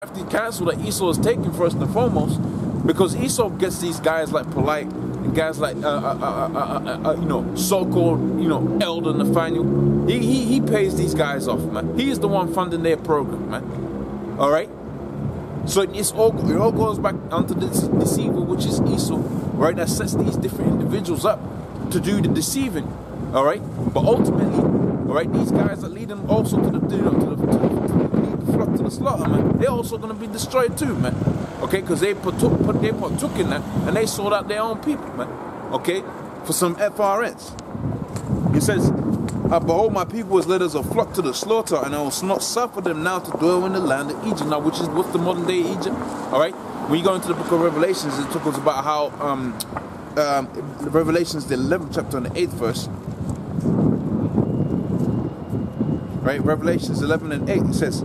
crafty counsel that Esau is taking first and foremost, because Esau gets these guys like Polite and guys like so-called Elder Nathaniel. He pays these guys off, man. He is the one funding their program, man. All right. So it all goes back onto this deceiver, which is Esau, right? That sets these different individuals up to do the deceiving, all right. But ultimately, all right, these guys that lead them also to the flock to the slaughter, man. They're also going to be destroyed too, man. Okay, because they partook in that, and they sold out their own people, man. Okay, for some FRNs. He says, behold, my people is led as a flock to the slaughter, and I will not suffer them now to dwell in the land of Egypt. Now, which is what's the modern day Egypt, all right? When you go into the book of Revelations, it talks about how Revelations, the 11th chapter and the 8th verse, right? Revelations 11 and 8, it says,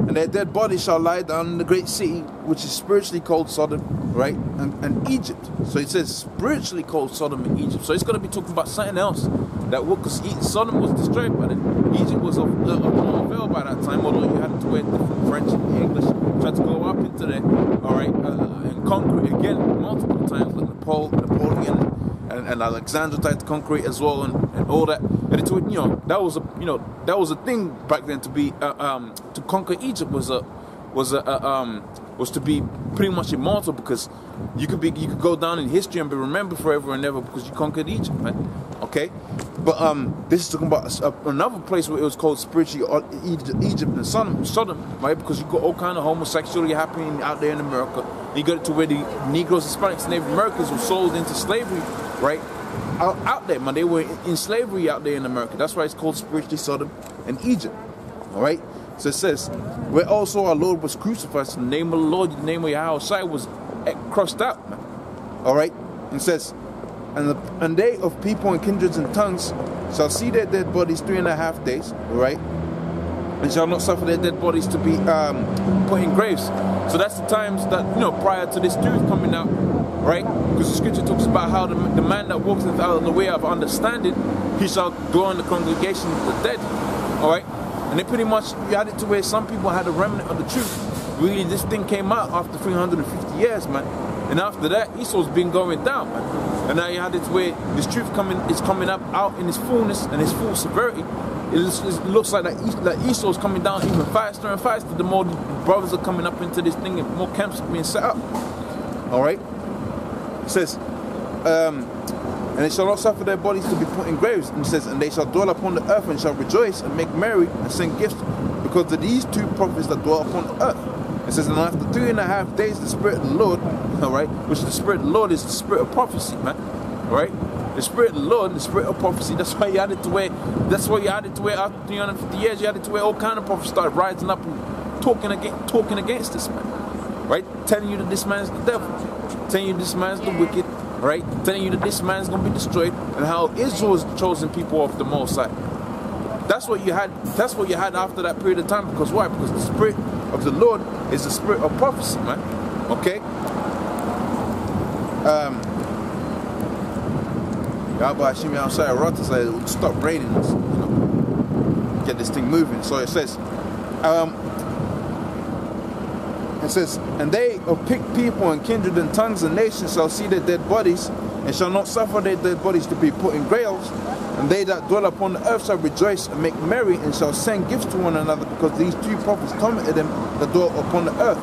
and their dead bodies shall lie down in the great city, which is spiritually called Sodom, right? And Egypt. So it says spiritually called Sodom and Egypt. So it's going to be talking about something else. That because Sodom was destroyed by then. Egypt was unveiled by that time, although you had to wear different French and English. Tried to go up into there, all right, and conquer it again multiple times, like Napoleon and Alexander tried to conquer it as well, and all that. And it, that was a thing back then to be to conquer Egypt was to be pretty much immortal, because you could go down in history and be remembered forever and ever because you conquered Egypt, man. Okay, but this is talking about another place where it was called spiritually Egypt and Sodom, right? Because you got all kind of homosexuality happening out there in America. You got it to where the Negroes, Hispanics, and Native Americans were sold into slavery, right? Out there, man. They were in slavery out there in America. That's why it's called spiritually Sodom and Egypt. All right. So it says, where also our Lord was crucified, so the name of the Lord, the name of Yahweh was crossed out, man. All right. And it says, and they of people and kindreds and tongues shall see their dead bodies 3.5 days, all right, and shall not suffer their dead bodies to be put in graves. So that's the times that, prior to this truth coming out, right? Because the scripture talks about how the man that walks out of the way of understanding, he shall dwell in the congregation of the dead, all right? And they pretty much, you had it to where some people had a remnant of the truth. Really, this thing came out after 350 years, man. And after that, Esau's been going down, man. And now you had it to where this truth is coming up out in its fullness and its full severity. It looks like that Esau's coming down even faster and faster. The more brothers are coming up into this thing, and more camps are being set up. All right. It says, and they shall not suffer their bodies to be put in graves. And it says, and they shall dwell upon the earth and shall rejoice and make merry and send gifts because of these two prophets that dwell upon the earth. It says, and after 3.5 days, the Spirit of the Lord, all right, which the Spirit of the Lord is the Spirit of prophecy, man, all right? The Spirit of the Lord, the Spirit of prophecy, that's why you had it to where after 350 years, you had it to where all kind of prophets started rising up and talking against this man, right? Telling you that this man's the devil, telling you this man's the wicked, right? Telling you that this man's going to be destroyed, and how Israel is the chosen people of the Most High. That's what you had after that period of time. Because why? Because the Spirit of the Lord is the Spirit of prophecy, man. Okay? Yahweh Shimi outside Rata said, stop raining us, get this thing moving. So it says, and they of picked people and kindred and tongues and nations shall see their dead bodies, and shall not suffer their dead bodies to be put in graves. And they that dwell upon the earth shall rejoice and make merry, and shall send gifts to one another, because these two prophets commented them that dwell upon the earth.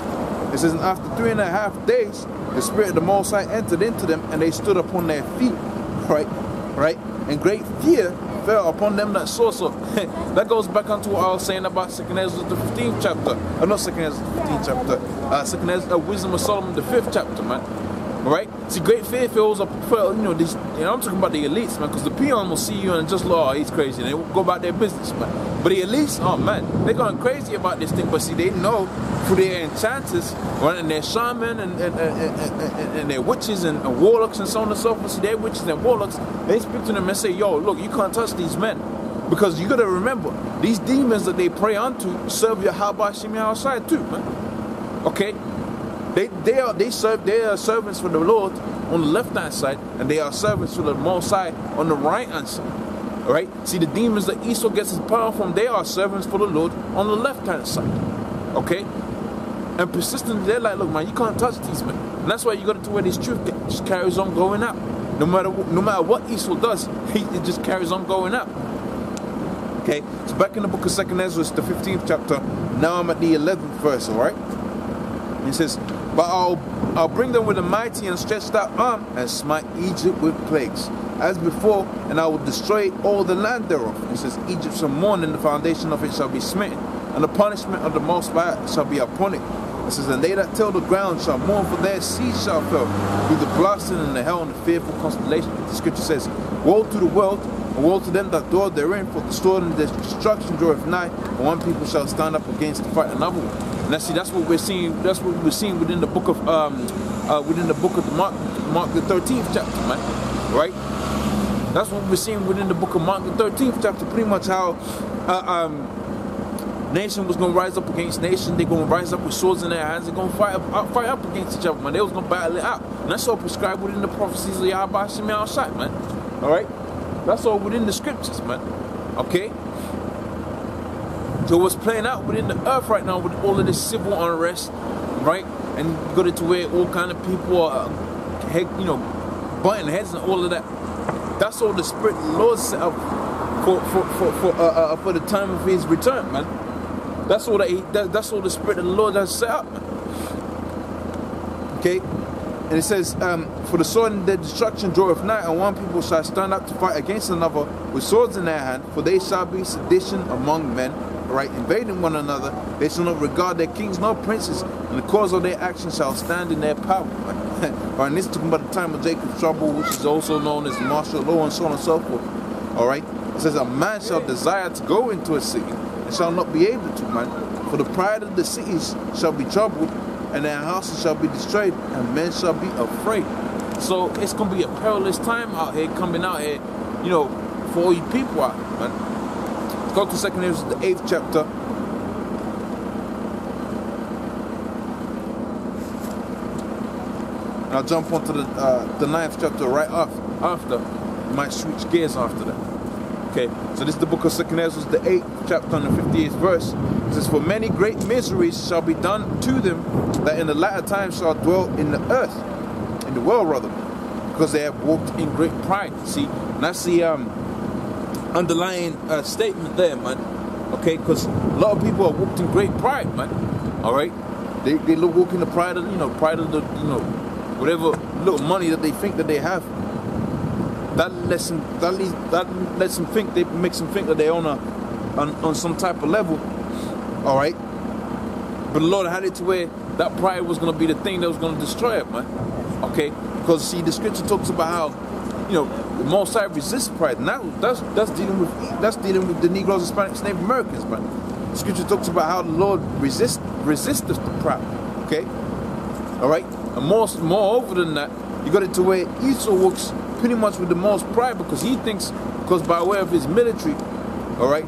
It says, and after 3.5 days, the Spirit of the Most High entered into them, and they stood upon their feet, right? And great fear fell upon them that saw. So that goes back onto what I was saying about 2nd Ezra, the 15th chapter. Not 2nd Ezra, the 15th chapter. 2nd Ezra, Wisdom of Solomon, the 5th chapter, man. Right? See, great fear fills up, I'm talking about the elites, man, because the peon will see you and just like, oh, he's crazy, and they will go about their business, man. But the elites, oh man, they're going crazy about this thing. But see, they know through their enchanters, right, and their shaman and their witches and warlocks and so on and so forth. See, their witches and warlocks, they speak to them and say, yo, look, you can't touch these men, because you got to remember, these demons that they pray unto serve your Yahweh Shimi outside too, man. Okay. They are servants for the Lord on the left hand side, and they are servants for the Most High on the right hand side. Alright? See, the demons that Esau gets his power from, they are servants for the Lord on the left hand side. Okay? And persistently, they're like, look, man, you can't touch these, man. And that's why you got to where this truth just carries on going up. No matter what Esau does, it just carries on going up. Okay, so back in the book of 2nd Ezra, the 15th chapter. Now I'm at the 11th verse, all right? And it says, but I'll bring them with a mighty and stretched out arm and smite Egypt with plagues, as before, and I will destroy all the land thereof. It says, Egypt shall mourn, and the foundation of it shall be smitten, and the punishment of the Most High shall be upon it. It says, and they that till the ground shall mourn, for their seed shall fail, through the blasting and the hell and the fearful constellation. The scripture says, woe to the world, and woe to them that dwell therein, for the sword and the destruction draweth nigh, and one people shall stand up against to fight another one. And that's what we're seeing. That's what we're seeing within the book of Mark the 13th chapter, man. Right? That's what we're seeing within the book of Mark the 13th chapter. Pretty much how nation was gonna rise up against nation. They're gonna rise up with swords in their hands. They're gonna fight up against each other, man. They was gonna battle it out. And that's all prescribed within the prophecies of Yahweh Hashem Yahushua, man. All right? That's all within the scriptures, man. Okay? So what's playing out within the earth right now with all of this civil unrest, right? And you got it to where all kind of people are, butting heads and all of that. That's all the Spirit of the Lord set up for the time of His return, man. That's all that's all the Spirit of the Lord has set up, man. Okay. And it says, for the sword and the destruction draweth nigh, and one people shall stand up to fight against another with swords in their hand, for they shall be sedition among men, right, invading one another. They shall not regard their kings nor princes, and the cause of their actions shall stand in their power. Right, and this is talking about the time of Jacob's trouble, which is also known as martial law and so on and so forth. All right, it says, a man shall desire to go into a city and shall not be able to, man, for the pride of the cities shall be troubled, and their houses shall be destroyed, and men shall be afraid. So it's gonna be a perilous time out here, coming out here, for all you people out here, man. Let's go to 2nd Ezra, the 8th chapter. And I'll jump onto the 9th chapter right after. You might switch gears after that. Okay, so this is the book of 2nd Ezra, the 8th chapter and the 58th verse. It says, for many great miseries shall be done to them that in the latter times shall dwell in the earth, in the world rather, because they have walked in great pride. See, and that's the underlying statement there, man. Okay, because a lot of people are walked in great pride, man. All right, they walk in the pride of the whatever little money that they think that they have. That lets them think, they makes them think that they're on some type of level. All right, but the Lord had it to where that pride was going to be the thing that was going to destroy it, man. Okay, because see, the scripture talks about how the Most High resists pride. Now that's dealing with the Negroes, Hispanics, Native Americans, man. The scripture talks about how the Lord resists the proud. Okay, all right, and moreover than that, you got it to where Esau works pretty much with the most pride, because he thinks, because by way of his military, all right,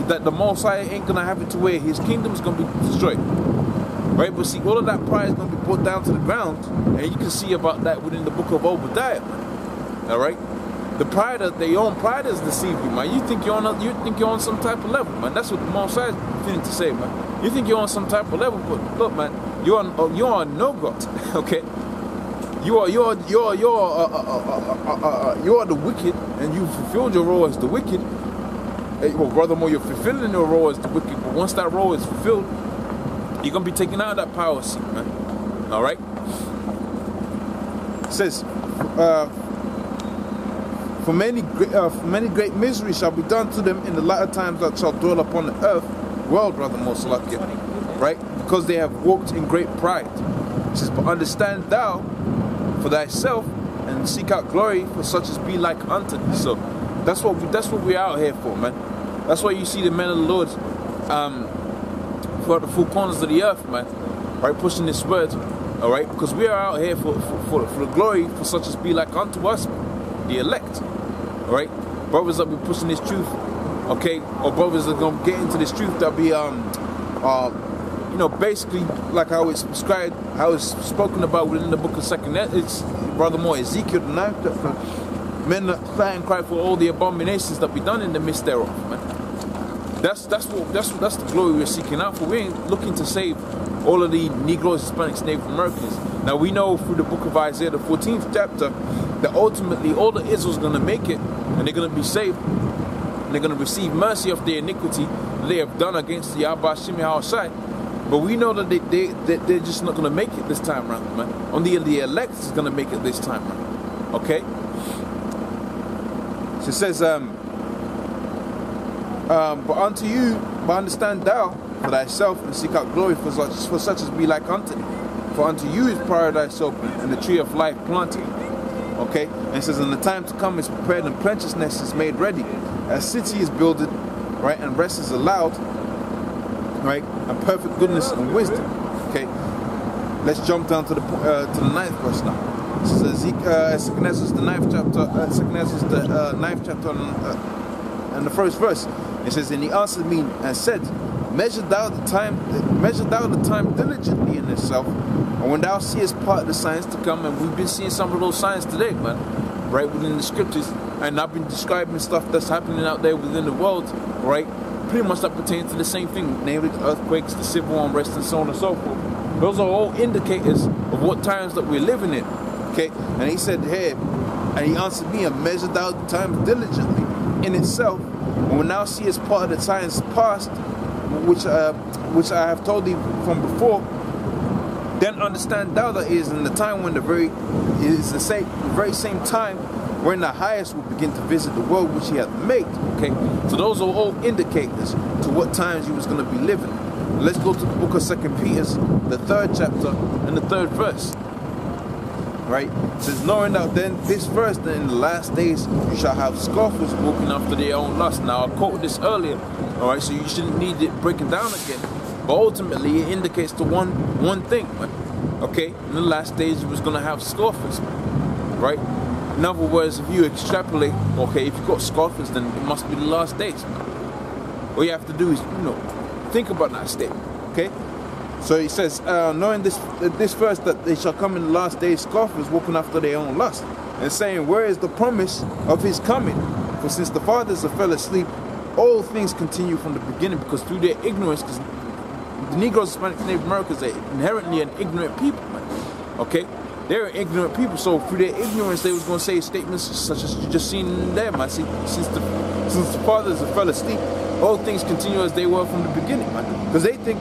that the Most High ain't gonna have it to where his kingdom is gonna be destroyed, right? But see, all of that pride is gonna be brought down to the ground, and you can see about that within the book of Obadiah, all right? The pride of their own pride has deceived you, man. You think you're on some type of level, man. That's what the Most High is feeling to say, man. You think you're on some type of level, but look, man, you're on no God, okay? You are the wicked, and you fulfilled your role as the wicked. Well, furthermore, you're fulfilling your role as the wicked. But once that role is fulfilled, you're gonna be taken out of that power seat, man. All right. It says, for many great miseries shall be done to them in the latter times that shall dwell upon the earth, world rather, most likely, right? Because they have walked in great pride. It says, but understand thou for thyself, and seek out glory for such as be like unto thee. So that's what we're out here for, man. That's why you see the men of the Lord throughout the four corners of the earth, man, right, pushing this word, all right, because we are out here for the glory for such as be like unto us, the elect, all right, brothers that be pushing this truth, okay, or brothers that are gonna get into this truth that be basically like how it's prescribed, how it's spoken about within the book of 2nd Ezra. It's rather more Ezekiel the 9th chapter. Men that cry and cry for all the abominations that be done in the midst thereof, man. That's the glory we're seeking out for. We ain't looking to save all of the Negroes, Hispanics, Native Americans. Now we know through the book of Isaiah, the 14th chapter, that ultimately all of Israel's going to make it, and they're going to be saved, and they're going to receive mercy of their iniquity they have done against the Yahweh Shemi Hashai. But we know that they're just not going to make it this time around, man. Only the elect is going to make it this time around. Okay? So it says, but unto you, but understand thou for thyself, and seek out glory for such as be like unto thee. For unto you is paradise open, and the tree of life planted. Okay? And it says, and the time to come is prepared, and plenteousness is made ready. A city is builded, right, and rest is allowed, right, and perfect goodness and wisdom. Okay? Let's jump down to the 9th verse now. This is Ezekiel, the 9th chapter, the 9th chapter, and the first verse. It says, and he answered me and said, measure thou the time diligently in itself, and when thou seest part of the signs to come. And we've been seeing some of those signs today, man, right, within the scriptures. And I've been describing stuff that's happening out there within the world, right, pretty much that pertains to the same thing, namely the earthquakes, the civil unrest, and so on and so forth. Those are all indicators of what times that we're living in. Okay, and he said, hey, and he answered me, and measured thou the time diligently in itself, and when thou seest part of the times past, which I have told thee from before, then understand thou that it is in the time when the very same time when the highest will begin to visit the world which he hath made. Okay, so those are all indicators to what times you was going to be living. Let's go to the book of 2 Peter, the 3rd chapter and the 3rd verse. Right? It says, knowing that then this verse, that in the last days you shall have scoffers walking after their own lust. Now I quoted this earlier, alright, so you shouldn't need it breaking down again. But ultimately it indicates to one thing, man. Okay, in the last days you was gonna have scoffers, right? In other words, if you extrapolate, okay, if you got scoffers, then it must be the last days, man. All you have to do is, think about that statement, okay? So he says, knowing this verse, that they shall come in the last days scoffers walking after their own lust, and saying, where is the promise of his coming? For since the fathers have fell asleep, all things continue from the beginning, because through their ignorance, because the Negroes, Hispanics, Native Americans are inherently an ignorant people, man. Okay? They're ignorant people, so through their ignorance, they was going to say statements such as you just seen there, man. See, since the fathers have fell asleep, all things continue as they were from the beginning, man. Because they think,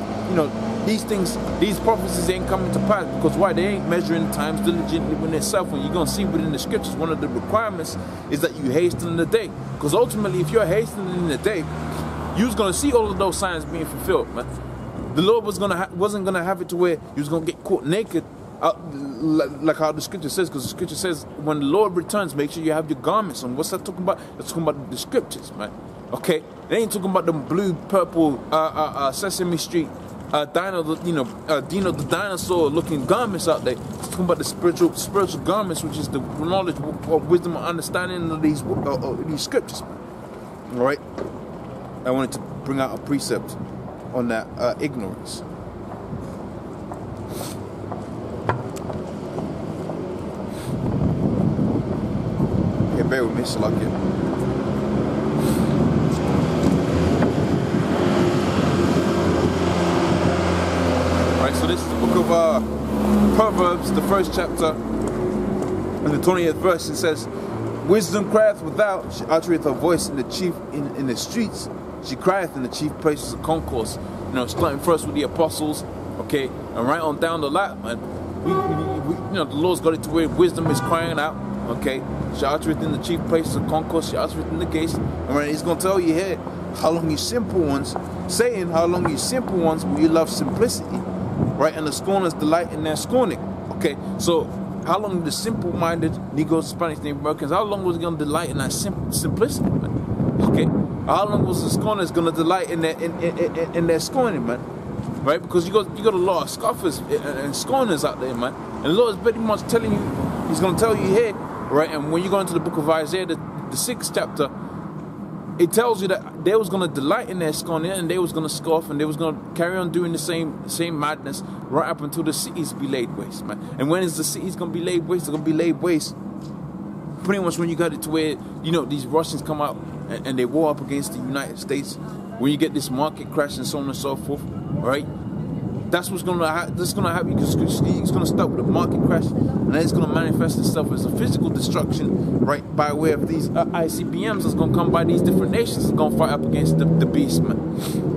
these prophecies ain't coming to pass, because why? They ain't measuring times diligently within itself. And you're going to see within the scriptures, one of the requirements is that you hasten in the day. Because ultimately, if you're hastening in the day, you was going to see all of those signs being fulfilled, man. The Lord wasn't going to have it to where you was going to get caught naked, like how the scripture says, because the scripture says when the Lord returns, make sure you have your garments on. What's that talking about? That's talking about the scriptures, man. Okay? They ain't talking about the blue, purple, Sesame Street, Dino the dinosaur looking garments out there. It's talking about the spiritual garments, which is the knowledge of wisdom and understanding of these scriptures. All right, I wanted to bring out a precept on that ignorance. Okay, bear with me, Salakia. So this is the book of Proverbs, the 1st chapter, and the 20th verse. It says, wisdom crieth without, she uttereth her voice in the streets, she crieth in the chief places of concourse. Starting first with the apostles, okay, and right on down the line, man. The Lord's got it to where wisdom is crying out, okay. She uttereth in the chief places of concourse, she uttereth in the gates. And right, he's going to tell you here, how long you simple ones, saying, how long you simple ones will you love simplicity? Right, and the scorners delight in their scorning. Okay, so how long the simple-minded Negroes, Hispanics, Native Americans, how long was it going to delight in that simplicity, man? Okay, how long was the scorners going to delight in their scorning, man? Right, because you got a lot of scoffers and scorners out there, man. And the Lord is pretty much telling you, He's going to tell you here, right? And when you go into the book of Isaiah, the 6th chapter, it tells you that they was going to delight in their scorning, and they was going to scoff, and they was going to carry on doing the same madness right up until the cities be laid waste, man. And when is the cities going to be laid waste? They're going to be laid waste pretty much when you got it to where, these Russians come out and they war up against the United States, when you get this market crash and so on and so forth, right? that's what's gonna happen. It's gonna start with a market crash, and then it's gonna manifest itself as a physical destruction, right, by way of these ICBMs that's gonna come by these different nations that's gonna fight up against the beast, man.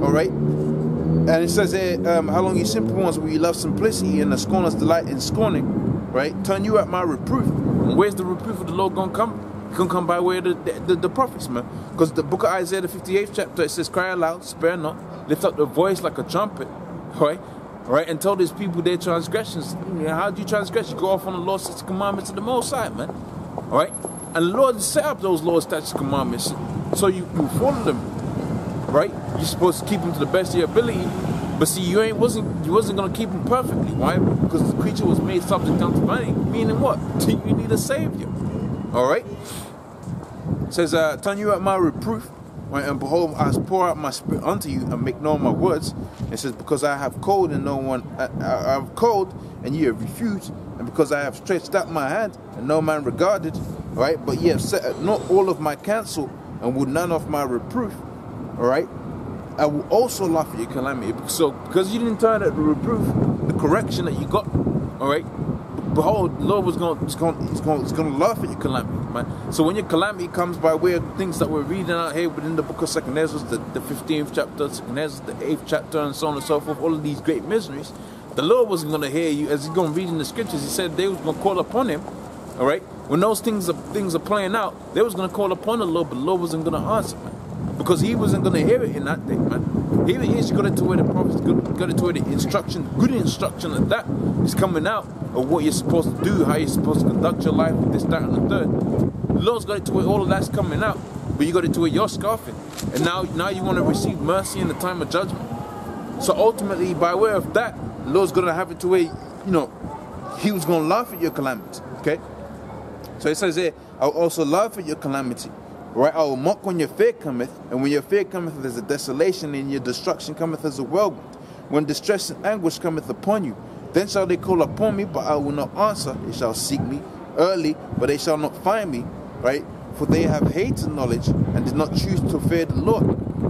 All right. And it says here, how long you simple ones will you love simplicity, and the scorners delight in scorning, right? Turn you at my reproof. And where's the reproof of the Lord gonna come? It's gonna come by way of the prophets, man. Because the book of Isaiah, the 58th chapter, it says, cry aloud, spare not, lift up the voice like a trumpet, right? Right, and tell these people their transgressions. How do you transgress? You go off on the Lord's statutes, commandments of the Most High, man. All right, and the Lord set up those Lord's statutes, commandments, so you follow them. Right, you're supposed to keep them to the best of your ability, but see, you wasn't gonna keep them perfectly. Why? Because the creature was made subject unto vanity. Meaning what? You need a savior. All right. It says, turn you at my reproof. Right, and behold, I pour out my spirit unto you and make known my words. It says, because I have called and no one, I have called and ye have refused, and because I have stretched out my hand and no man regarded, right? But ye have set at not all of my counsel and would none of my reproof, all right? I will also laugh at your calamity. So because you didn't turn at the reproof, the correction that you got, all right? Behold, the Lord was gonna laugh at your calamity, man. So when your calamity comes by way of things that we're reading out here within the book of 2nd Ezra, the 15th chapter, 2nd Ezra, the 8th chapter, and so on and so forth, all of these great miseries, the Lord wasn't gonna hear you. As he's gonna read in the scriptures, he said they was gonna call upon him, all right? When those things are playing out, they was gonna call upon the Lord, but the Lord wasn't gonna answer, man. Because he wasn't going to hear it in that day, man. Here it is, you got it to where the prophets got it to where the instruction, good instruction of that is coming out of what you're supposed to do, how you're supposed to conduct your life, this, that, and the third. The Lord's got it to where all of that's coming out, but you got it to where you're scoffing. And now you want to receive mercy in the time of judgment. So ultimately, by way of that, the Lord's going to have it to where, he was going to laugh at your calamity, okay? So it says here, I'll also laugh at your calamity. Right, I will mock when your fear cometh, and when your fear cometh, there's a desolation, and your destruction cometh as a whirlwind. When distress and anguish cometh upon you, then shall they call upon me, but I will not answer. They shall seek me early, but they shall not find me. Right, for they have hated knowledge and did not choose to fear the Lord.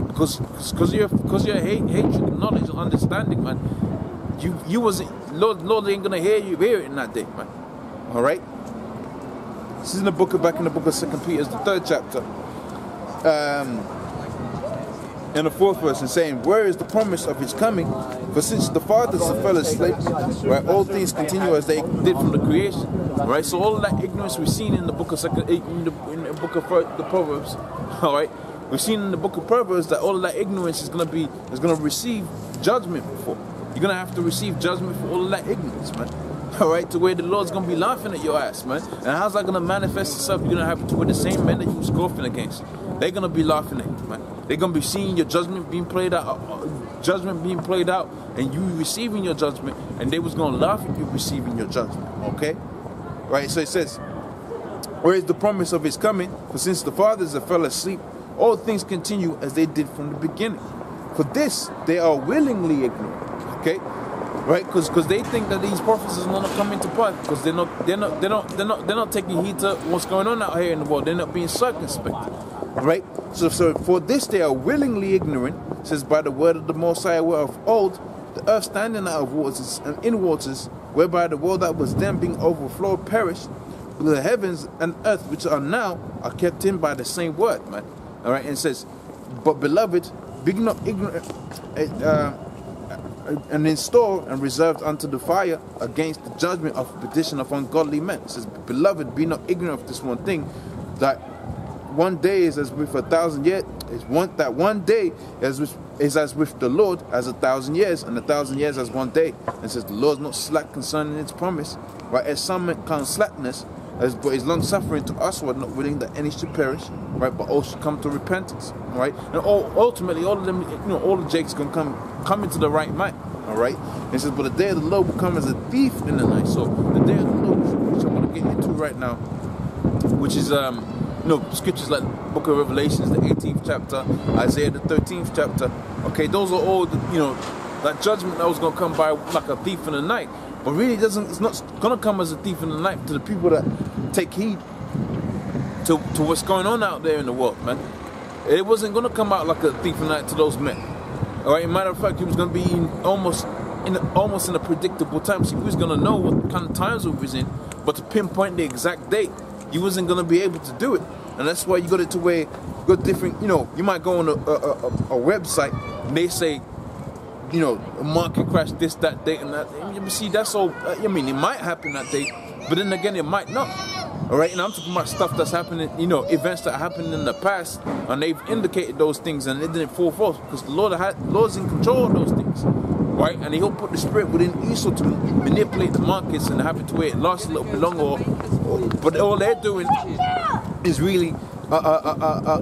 Because your hatred of knowledge and understanding, man, you wasn't Lord ain't gonna hear it in that day, man. All right. This is in the book of 2nd Peter, the 3rd chapter, in the 4th verse, and saying, where is the promise of his coming? For since the fathers fell asleep, where all things continue as they did from the creation, right? So all of that ignorance we've seen in the book of the Proverbs, all right? We've seen in the book of Proverbs that all of that ignorance is gonna receive judgment before. You're gonna have to receive judgment for all of that ignorance, man. All right, to where the Lord's going to be laughing at your ass, man. And how's that going to manifest itself? You're going to have to with the same men that you was scoffing against. They're going to be laughing at you, man. They're going to be seeing your judgment being played out, and you receiving your judgment, and they was going to laugh at you receiving your judgment, okay? Right, so it says, where is the promise of his coming? For since the fathers have fell asleep, all things continue as they did from the beginning. For this, they are willingly ignorant, okay? Right, because they think that these prophecies are not coming to pass, because they're not taking heed to what's going on out here in the world. They're not being circumspect, right? So for this they are willingly ignorant. It says, by the word of the Most High were of old, the earth standing out of waters and in waters, whereby the world that was then being overflowed perished. But the heavens and earth which are now are kept in by the same word, man. All right, and it says, but beloved, be not ignorant. And in store and reserved unto the fire against the judgment of perdition of ungodly men. It says, beloved, be not ignorant of this one thing, that one day is as with 1,000 years. One day is as with the Lord as 1,000 years, and 1,000 years as one day. And it says the Lord is not slack concerning its promise, right? As some count slackness, but is long suffering to us, who are not willing that any should perish, right? But all should come to repentance, right? And ultimately, all of them, all the Jakes gonna come into the right mind, all right? And it says, but the day of the Lord will come as a thief in the night. So the day of the Lord, which I'm gonna get into right now, which is scriptures like the Book of Revelations, the 18th chapter, Isaiah, the 13th chapter. Okay, those are all that judgment that was gonna come by like a thief in the night. But really, it's not gonna come as a thief in the night to the people that take heed to what's going on out there in the world, man. It wasn't gonna come out like a thief in the night to those men. All right. Matter of fact, it was gonna be almost almost in a predictable time. See, we was gonna know what kind of times we was in, but to pinpoint the exact date, you wasn't gonna be able to do it. And that's why you got it to where you got different, you know, you might go on a website and they say, you know, a market crash, this, that, date, and that. And you see, that's all, I mean, it might happen that day, but then again, it might not. All right, and I'm talking about stuff that's happening, you know, events that happened in the past, and they've indicated those things, and it didn't fall false, because the Lord's in control of those things, right? And He'll put the spirit within Esau to manipulate the markets and have it to where it lasts a little bit longer. But all they're doing is really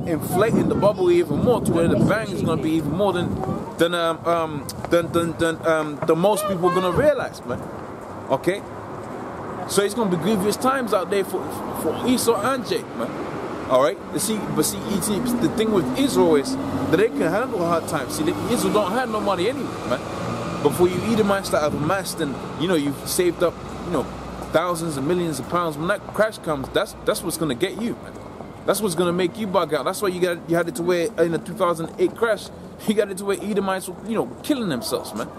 inflating the bubble even more, to where the bang is going to be even more than most people are going to realize, man. Okay. So it's gonna be grievous times out there for Esau and Jake, man. All right. But see, the thing with Israel is that they can handle hard times. See, Israel don't have no money anyway, man. But for you Edomites that have amassed and, you know, you've saved up, you know, thousands and millions of pounds, when that crash comes, that's what's gonna get you, man. That's what's gonna make you bug out. That's why you had it to where in the 2008 crash, you got it to where Edomites were, you know, killing themselves, man.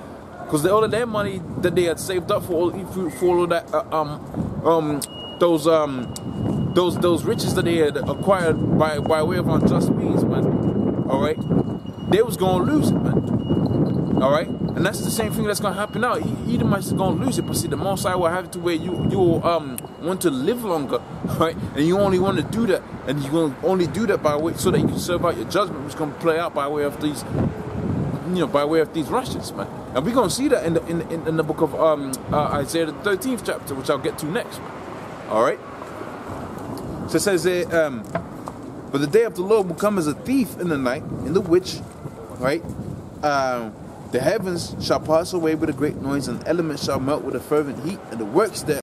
Because all of their money that they had saved up for all of that, those riches that they had acquired by way of unjust means, man. All right, they was gonna lose it, man. All right, and that's the same thing that's gonna happen now. Edomites is gonna lose it, but see, the Most High will have it to where you want to live longer, right? And you only want to do that, and you will only do that by way so that you can serve out your judgment, which is gonna play out by way of these. You know, by way of these rushes, man, and we're gonna see that in the book of Isaiah the 13th chapter, which I'll get to next, man. All right. So it says there, but the day of the Lord will come as a thief in the night, in the which, right, the heavens shall pass away with a great noise, and elements shall melt with a fervent heat, and the works there